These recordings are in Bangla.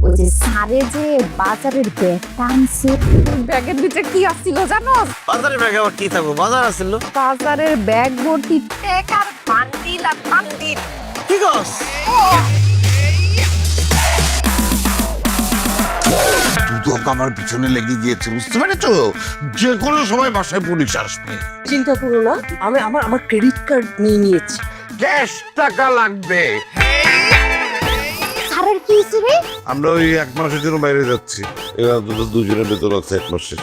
ওই যে সারে যে বাজারের ব্যাগটা আনছে, ব্যাগের ভিতরে কি আসছিল জানো? বাজারে ব্যাগে আবার কি থাকবো? বাজার আসছিল। বাজারের ব্যাগ ভর্তি টাকার বান্ডিল আর বান্ডিল। কি কস? দুদক আমার পিছনে লেগে গিয়েছে, বুঝতে পেরেছো? যে কোনো সময় বাসায় পুলিশ আসবে। চিন্তা করো না, আমি আমার ক্রেডিট কার্ড নিয়ে নিয়েছি। ক্যাশ টাকা লাগবে। সারের কি হয়েছে রে? আমরা ওই 1 মাসের জন্য বাইরে যাচ্ছি। এবার দুজনের বেতন আছে 1 মাসের।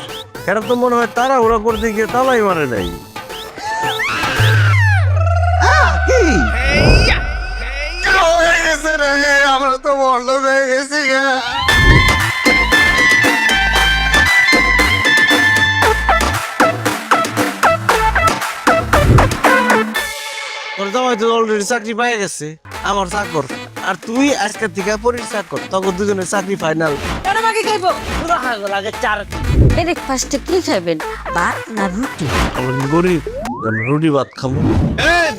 এটা তো মনে হয় তারা ওরা করতে গিয়ে তালাই মারে নাই। হয়ে গেছে রে, আমরা তো বন্ধ হয়ে গেছি গা। তোর জামাই তো অলরেডি চাকরি পেয়ে গেছে, আমার চাকর। আর তুই আজকে থেকে পরির চাকর, তখন দুজনের চাকরি ফাইনাল। আগে চার ব্রেকফাস্টে কি খাবেন, ভাত না রুটি? আমার গরিব, রুটি ভাত খাবো।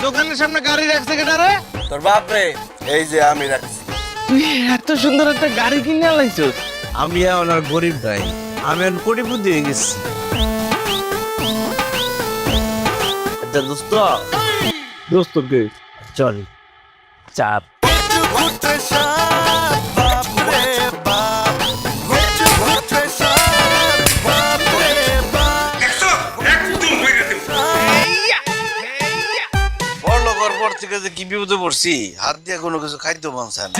দোকানের সামনে গাড়ি রাখছে কেটা রে? তোর বাপ রে, এই যে আমি রাখছি। তুই এত সুন্দর একটা গাড়ি কিনে আলাইছিস। আমি এখন আর গরিব নাই, আমি এখন কোটিপতি হয়ে গেছি। আচ্ছা দোস্ত, দোস্ত কে? চল চাপ। বড় লোক পর থেকে যে কি বিপদে পড়ছি, হাত দিয়ে কোনো কিছু খাইতে মন চায় না।